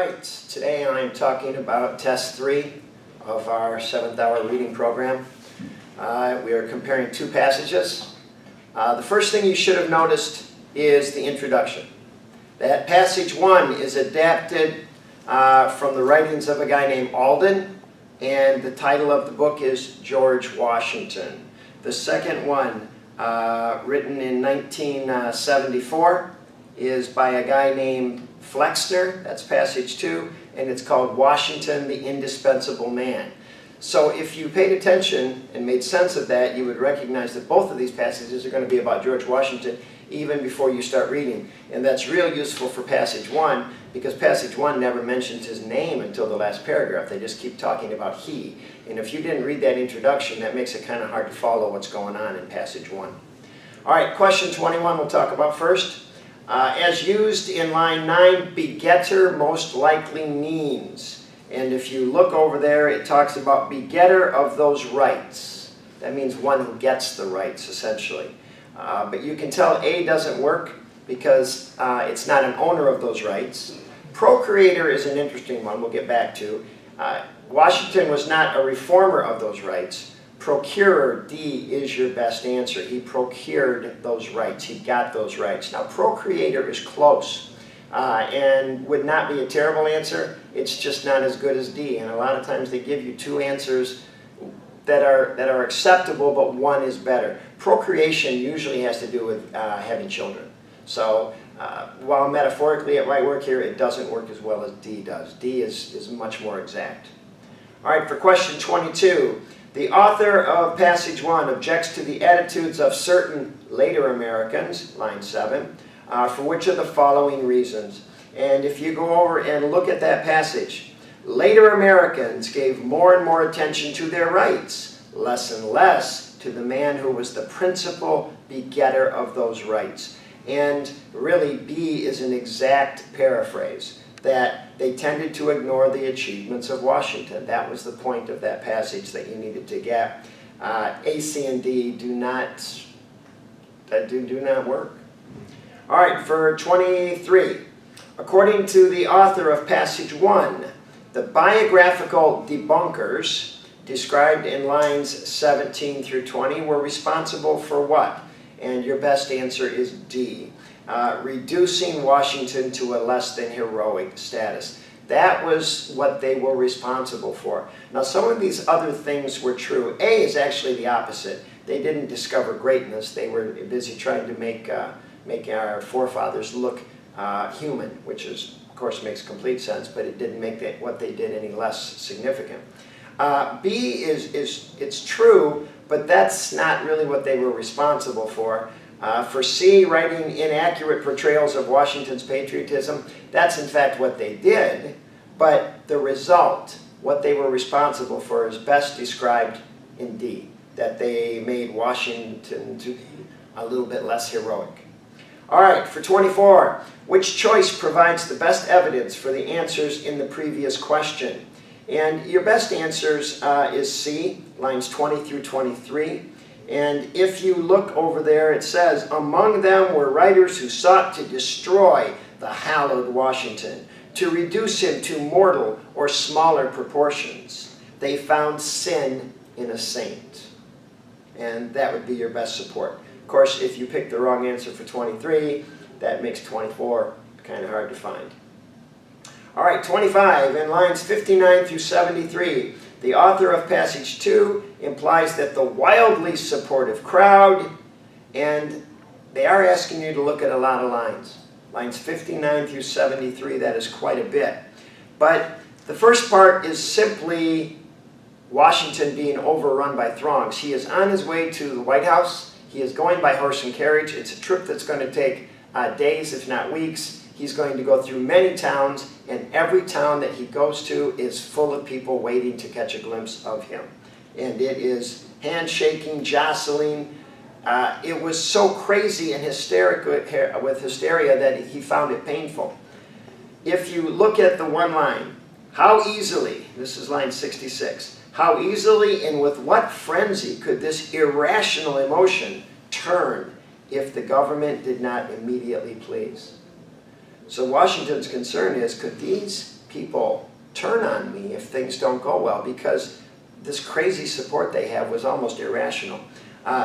right, today I'm talking about test 3 of our 7th hour reading program. We are comparing two passages. The first thing you should have noticed is the introduction. That passage 1 is adapted from the writings of a guy named Alden, and the title of the book is George Washington. The second one, written in 1974, is by a guy named Flexner. That's passage 2, and it's called Washington, the Indispensable Man. So if you paid attention and made sense of that, you would recognize that both of these passages are going to be about George Washington even before you start reading. And that's real useful for passage 1, because passage 1 never mentions his name until the last paragraph. They just keep talking about he. And if you didn't read that introduction, that makes it kind of hard to follow what's going on in passage 1. All right, question 21 we'll talk about first. As used in line 9, begetter most likely means. And if you look over there, it talks about begetter of those rights. That means one who gets the rights, essentially. But you can tell A doesn't work because it's not an owner of those rights. Procreator is an interesting one we'll get back to. Washington was not a reformer of those rights. Procurer, D, is your best answer. He procured those rights. He got those rights. Now, procreator is close and would not be a terrible answer. It's just not as good as D. And a lot of times they give you two answers that are acceptable, but one is better. Procreation usually has to do with having children. So while metaphorically it might work here, it doesn't work as well as D does. D is much more exact. All right, for question 22. The author of passage 1 objects to the attitudes of certain later Americans, line 7, for which of the following reasons. And if you go over and look at that passage, later Americans gave more and more attention to their rights, less and less to the man who was the principal begetter of those rights. And really, B is an exact paraphrase, that they tended to ignore the achievements of Washington. That was the point of that passage that you needed to get. A, C, and D do not work. All right, for 23. According to the author of passage 1, the biographical debunkers described in lines 17 through 20 were responsible for what? And your best answer is D. Reducing Washington to a less than heroic status. That was what they were responsible for. Now, some of these other things were true. A is actually the opposite. They didn't discover greatness. They were busy trying to make our forefathers look human, which is, of course, makes complete sense, but it didn't make what they did any less significant. B it's true, but that's not really what they were responsible for. For C, writing inaccurate portrayals of Washington's patriotism, that's in fact what they did, but the result, what they were responsible for, is best described in D, that they made Washington to be a little bit less heroic. All right, for 24, which choice provides the best evidence for the answers in the previous question? And your best answers is C, lines 20 through 23. And if you look over there, it says, among them were writers who sought to destroy the hallowed Washington, to reduce him to mortal or smaller proportions. They found sin in a saint. And that would be your best support. Of course, if you pick the wrong answer for 23, that makes 24 kind of hard to find. All right, 25, in lines 59 through 73, the author of passage 2 implies that the wildly supportive crowd, and they are asking you to look at a lot of lines. Lines 59 through 73, that is quite a bit. But the first part is simply Washington being overrun by throngs. He is on his way to the White House. He is going by horse and carriage. It's a trip that's going to take days, if not weeks. He's going to go through many towns, and every town that he goes to is full of people waiting to catch a glimpse of him. And it is handshaking, jostling. It was so crazy and hysterical with hysteria that he found it painful. If you look at the one line, how easily, this is line 66, how easily and with what frenzy could this irrational emotion turn if the government did not immediately please? So Washington's concern is, could these people turn on me if things don't go well, because this crazy support they have was almost irrational.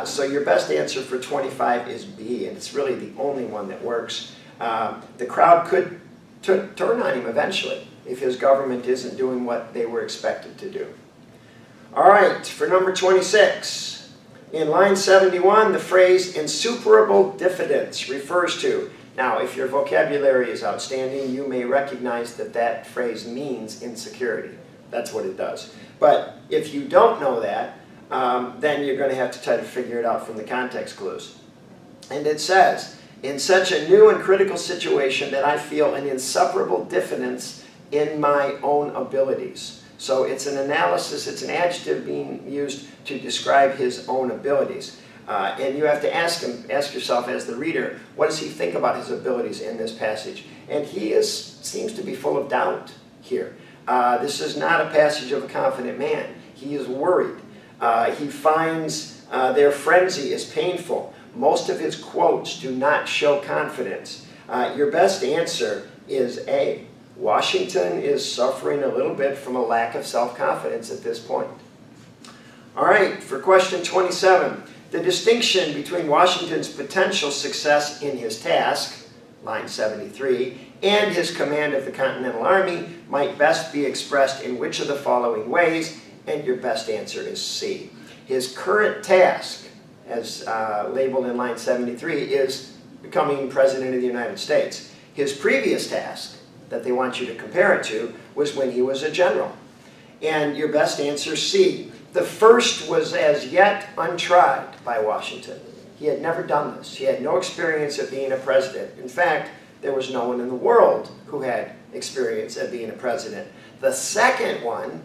So your best answer for 25 is B, and it's really the only one that works. The crowd could turn on him eventually if his government isn't doing what they were expected to do. All right, for number 26, in line 71, the phrase insuperable diffidence refers to. Now, if your vocabulary is outstanding, you may recognize that that phrase means insecurity. That's what it does. But if you don't know that, then you're going to have to try to figure it out from the context clues. And it says, in such a new and critical situation that I feel an insuperable diffidence in my own abilities. So it's an analysis, it's an adjective being used to describe his own abilities. And you have to ask yourself as the reader, what does he think about his abilities in this passage? And he seems to be full of doubt here. This is not a passage of a confident man. He is worried. He finds their frenzy is painful. Most of his quotes do not show confidence. Your best answer is A. Washington is suffering a little bit from a lack of self-confidence at this point. All right, for question 27. The distinction between Washington's potential success in his task, line 73, and his command of the Continental Army might best be expressed in which of the following ways, and your best answer is C. His current task, as labeled in line 73, is becoming President of the United States. His previous task, that they want you to compare it to, was when he was a general. And your best answer, C. The first was as yet untried by Washington. He had never done this. He had no experience of being a president. In fact, there was no one in the world who had experience of being a president. The second one,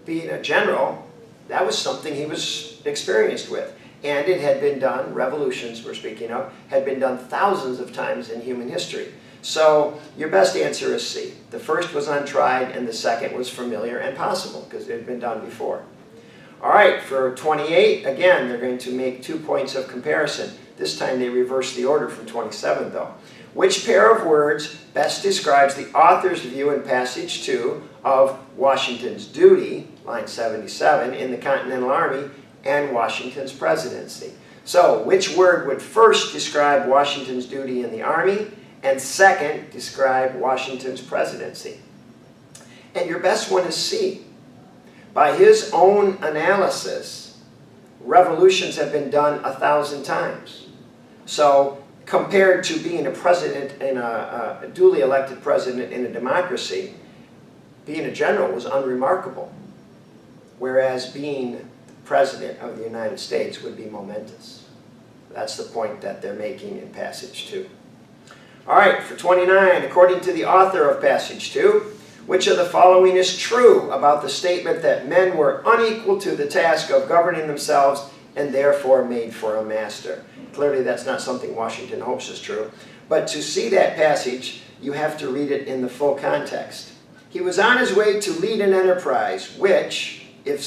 being a general, that was something he was experienced with. And it had been done, revolutions we're speaking of, had been done thousands of times in human history. So your best answer is C. The first was untried and the second was familiar and possible because it had been done before. All right, for 28, again, they're going to make 2 points of comparison. This time they reverse the order from 27, though. Which pair of words best describes the author's view in passage 2 of Washington's duty, line 77, in the Continental Army and Washington's presidency? So, which word would first describe Washington's duty in the Army, and second, describe Washington's presidency? And your best one is C. By his own analysis, revolutions have been done 1,000 times. So, compared to being a president in a duly elected president in a democracy, being a general was unremarkable, whereas being president of the United States would be momentous. That's the point that they're making in passage 2. All right, for 29, according to the author of passage 2, which of the following is true about the statement that men were unequal to the task of governing themselves and therefore made for a master? Clearly that's not something Washington hopes is true, but to see that passage, you have to read it in the full context. He was on his way to lead an enterprise which, if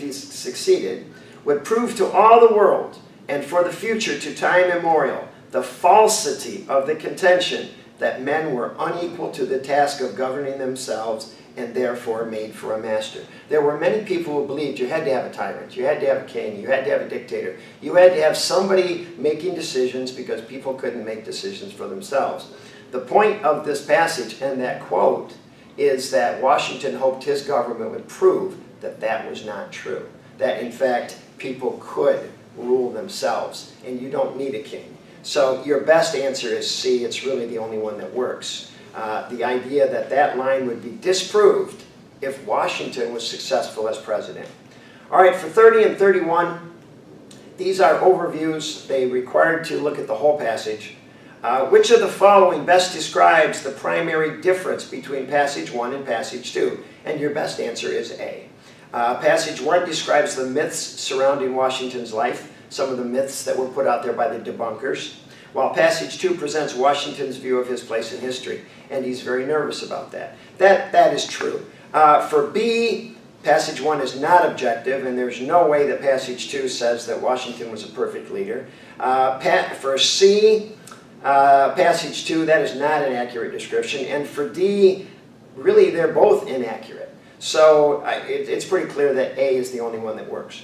he succeeded, would prove to all the world and for the future to time immemorial the falsity of the contention that men were unequal to the task of governing themselves and therefore made for a master. There were many people who believed you had to have a tyrant, you had to have a king, you had to have a dictator, you had to have somebody making decisions because people couldn't make decisions for themselves. The point of this passage and that quote is that Washington hoped his government would prove that that was not true. That in fact, people could rule themselves and you don't need a king. So your best answer is C. It's really the only one that works. The idea that that line would be disproved if Washington was successful as president. All right, for 30 and 31, these are overviews. They required to look at the whole passage. Which of the following best describes the primary difference between passage 1 and passage 2? And your best answer is A. Passage 1 describes the myths surrounding Washington's life, some of the myths that were put out there by the debunkers, while passage 2 presents Washington's view of his place in history, and he's very nervous about that. That is true. For B, passage 1 is not objective, and there's no way that passage 2 says that Washington was a perfect leader. For C, passage 2, that is not an accurate description, and for D, really they're both inaccurate. So it's pretty clear that A is the only one that works.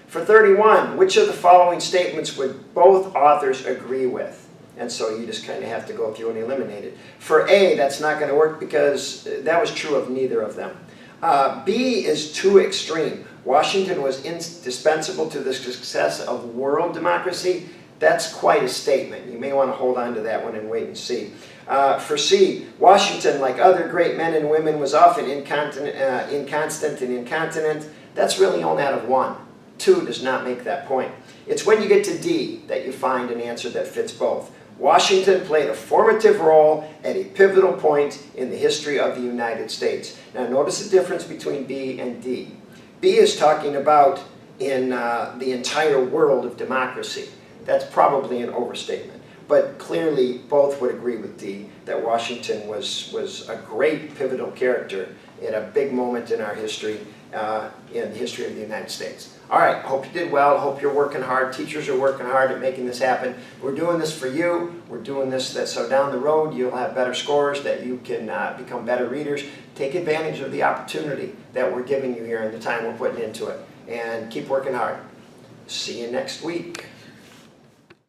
For 31, which of the following statements would both authors agree with? And so you just kind of have to go through and eliminate it. For A, that's not going to work because that was true of neither of them. B is too extreme. Washington was indispensable to the success of world democracy. That's quite a statement. You may want to hold on to that one and wait and see. For C, Washington, like other great men and women, was often inconstant and incontinent. That's really only out of one. 2 does not make that point. It's when you get to D that you find an answer that fits both. Washington played a formative role at a pivotal point in the history of the United States. Now notice the difference between B and D. B is talking about in the entire world of democracy. That's probably an overstatement. But clearly both would agree with D, that Washington was a great pivotal character at a big moment in our history, in the history of the United States. All right, hope you did well. Hope you're working hard. Teachers are working hard at making this happen. We're doing this for you. We're doing this so down the road you'll have better scores, that you can become better readers. Take advantage of the opportunity that we're giving you here and the time we're putting into it. And keep working hard. See you next week.